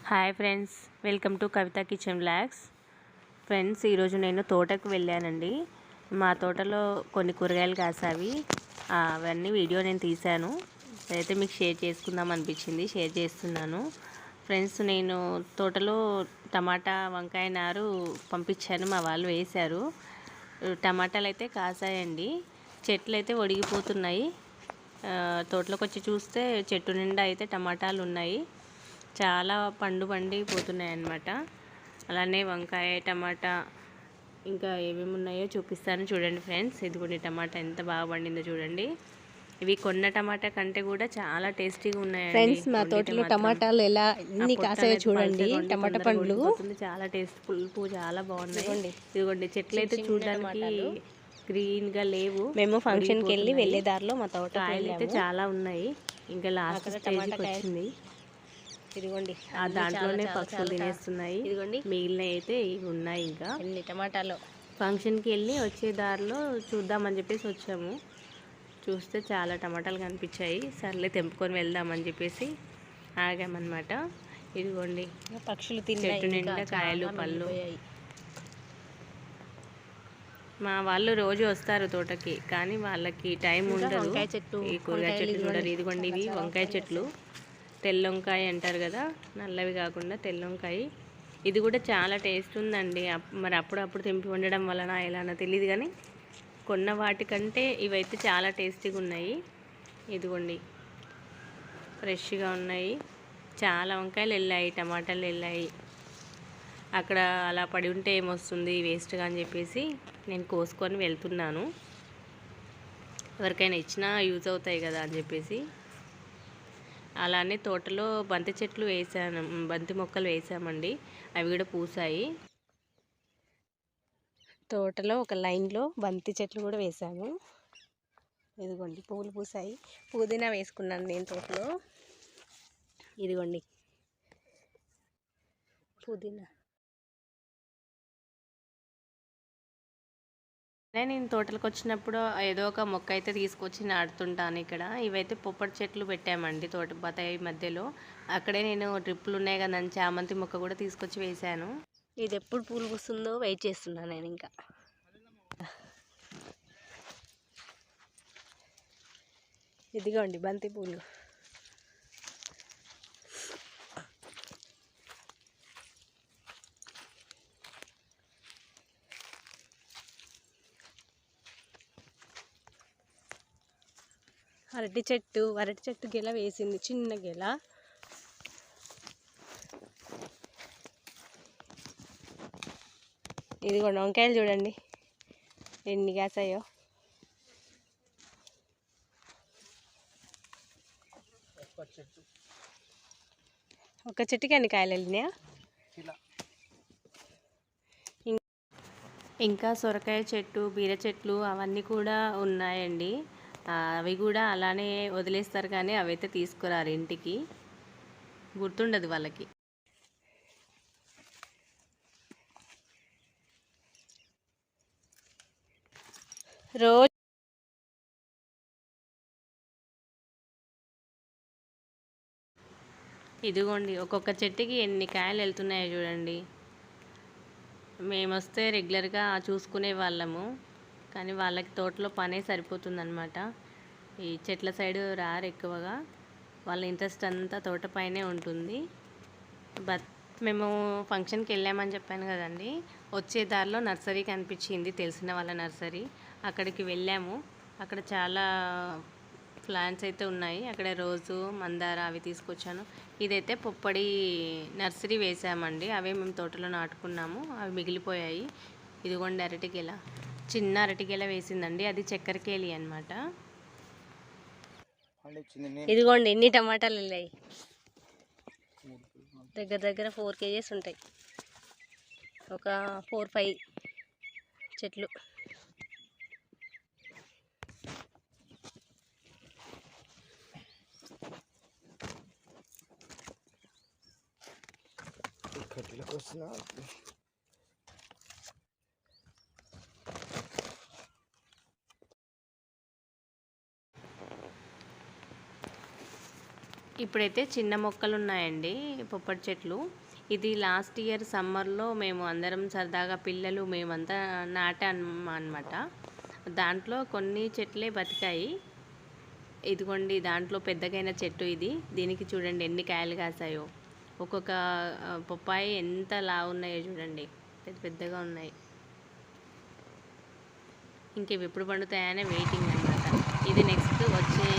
Hi friends, welcome to Kavitha kitchen blogs. Friends, ఈరోజు నేను తోటకు వెళ్ళానండి. మా తోటలో కొన్ని కూరగాయలు కాసావి. అవన్నీ వీడియో నేను తీశాను. అయితే మీకు షేర్ చేసుకుందాం అనిపించింది, షేర్ చేస్తున్నాను. ఫ్రెండ్స్, నేను తోటలో టమాటా వంకాయ నారు పంపించాను, మా వాళ్ళు వేశారు. టమాటాలు అయితే కాసాయండి. చెట్లు అయితే ఒడిగిపోతున్నాయి. తోటలోకి వచ్చి చూస్తే చెట్టు నిండా అయితే టమాటాలు ఉన్నాయి. చాలా పండిపోతున్నాయి అన్నమాట. అలానే వంకాయ, టమాటా ఇంకా ఏమేమి ఉన్నాయో చూపిస్తాను చూడండి ఫ్రెండ్స్. ఇదిగోండి టమాటా ఎంత బాగా పండిందో చూడండి. ఇవి కొన్న టమాటా కంటే కూడా చాలా టేస్టీగా ఉన్నాయండి. ఫ్రెండ్స్, మా తోటలో టమాటాలు ఎలా ఎన్ని కాసాయో చూడండి. టమాటా పండ్లు చాలా టేస్ట్, పులుపు చాలా బాగున్నాయి. ఇదిగోండి చెట్లు అయితే చూడడానికి గ్రీన్ గా లేవు. మేము ఫంక్షన్ కి వెళ్ళే దారిలో మా తోట కాయలు అయితే చాలా ఉన్నాయి. ఇంకా లాస్ట్ స్టేజ్కి వచ్చింది. ఇదిగోండి దాంట్లోనే పక్షులు తినేస్తున్నాయి. ఇదిగోండి మిగిలిన అయితే ఇవి ఉన్నాయి. ఇంకా ఎన్ని టమాటాలు. ఫంక్షన్కి వెళ్ళి వచ్చే దారిలో చూద్దామని చెప్పేసి వచ్చాము. చూస్తే చాలా టమాటాలు కనిపించాయి. సర్లే తెంపుకొని వెళ్దామని చెప్పేసి ఆగామన్నమాట. ఇదిగోండి పక్షులు చెట్టు నిండా కాయలు, పళ్ళు. మా వాళ్ళు రోజు వస్తారు తోటకి, కానీ వాళ్ళకి టైం ఉండదు. ఈ కూరగాయ చెట్లు చూడాలి. ఇదిగోండి ఇవి వంకాయ చెట్లు. తెల్ల వంకాయ అంటారు కదా, నల్లవి కాకుండా తెల్ల వంకాయ. ఇది కూడా చాలా టేస్ట్ ఉందండి. మరి అప్పుడప్పుడు తెంపి వండడం వలన ఎలానో తెలియదు, కానీ కొన్న వాటికంటే ఇవైతే చాలా టేస్టీగా ఉన్నాయి. ఇదిగోండి ఫ్రెష్గా ఉన్నాయి. చాలా వంకాయలు వెళ్ళాయి, టమాటాలు వెళ్ళాయి. అక్కడ అలా పడి ఉంటే ఏమొస్తుంది వేస్ట్గా అని చెప్పేసి నేను కోసుకొని వెళ్తున్నాను. ఎవరికైనా ఇచ్చినా యూజ్ అవుతాయి కదా అని చెప్పేసి. అలానే తోటలో బంతి చెట్లు వేసాను, బంతి మొక్కలు వేసామండి. అవి కూడా పూసాయి. తోటలో ఒక లైన్లో బంతి చెట్లు కూడా వేసాము. ఇదిగోండి పువ్వులు పూసాయి. పుదీనా వేసుకున్నాను నేను తోటలో. ఇదిగోండి పుదీనా. నేను తోటలకు వచ్చినప్పుడు ఏదో ఒక మొక్క అయితే తీసుకొచ్చి నాటుతుంటాను ఇక్కడ. ఇవైతే పొప్పటి చెట్లు పెట్టామండి తోట బతాయి మధ్యలో. అక్కడే నేను డ్రిప్పులు ఉన్నాయి కదా, చామంతి మొక్క కూడా తీసుకొచ్చి వేశాను. ఇది ఎప్పుడు పూలు పూస్తుందో వెయిట్ చేస్తున్నాను నేను. ఇంకా ఇదిగోండి బంతి పూలు. అరటి చెట్టు గెల వేసింది, చిన్న గెల. ఇదిగోండి వంకాయలు చూడండి ఎన్ని కాసాయో. ఒక చెట్టుకి అన్ని కాయలు వెళ్ళినాయా. ఇంకా సొరకాయ చెట్టు, బీర చెట్లు అవన్నీ కూడా ఉన్నాయండి. అవి కూడా అలానే వదిలేస్తారు, కానీ అవైతే తీసుకురారు ఇంటికి. గుర్తుండదు వాళ్ళకి. రోజు ఇదిగోండి ఒక్కొక్క చెట్టుకి ఎన్ని కాయలు వెళ్తున్నాయో చూడండి. మేము వస్తే రెగ్యులర్గా చూసుకునే వాళ్ళము, కానీ వాళ్ళకి తోటలో పనే సరిపోతుందన్నమాట. ఈ చెట్ల సైడు రారు ఎక్కువగా. వాళ్ళ ఇంట్రెస్ట్ అంతా తోట పైనే ఉంటుంది. మేము ఫంక్షన్కి వెళ్ళామని చెప్పాను కదండి. వచ్చే దారిలో నర్సరీ కనిపించింది, తెలిసిన వాళ్ళ నర్సరీ. అక్కడికి వెళ్ళాము. అక్కడ చాలా ప్లాంట్స్ అయితే ఉన్నాయి. అక్కడ రోజు, మందార అవి తీసుకొచ్చాను. ఇదైతే పొప్పడి నర్సరీ వేసామండి. అవే మేము తోటలో నాటుకున్నాము, అవి మిగిలిపోయాయి. ఇదిగోండి అరటిగెల, చిన్న అరటిగెల వేసిందండి. అది చక్కెరకేళి అనమాట. ఇదిగోండి ఎన్ని టమాటాలు వెళ్ళాయి. దగ్గర 4 kgs ఉంటాయి. ఒక 4-5 చెట్లు. ఇప్పుడైతే చిన్న మొక్కలు ఉన్నాయండి, పొప్పటి చెట్లు. ఇది లాస్ట్ ఇయర్ సమ్మర్లో మేము అందరం సరదాగా పిల్లలు మేమంతా నాటాం అన్నమాట. దాంట్లో కొన్ని చెట్లే బతికాయి. ఇదిగోండి దాంట్లో పెద్దగైన చెట్టు ఇది. దీనికి చూడండి ఎన్ని కాయలు కాసాయో. ఒక్కొక్క పప్పాయి ఎంత లావు ఉన్నాయో చూడండి, పెద్ద పెద్దగా ఉన్నాయి. ఇంక ఇవి ఎప్పుడు పండుతాయనే వెయిటింగ్ అనమాట. ఇది నెక్స్ట్ వచ్చే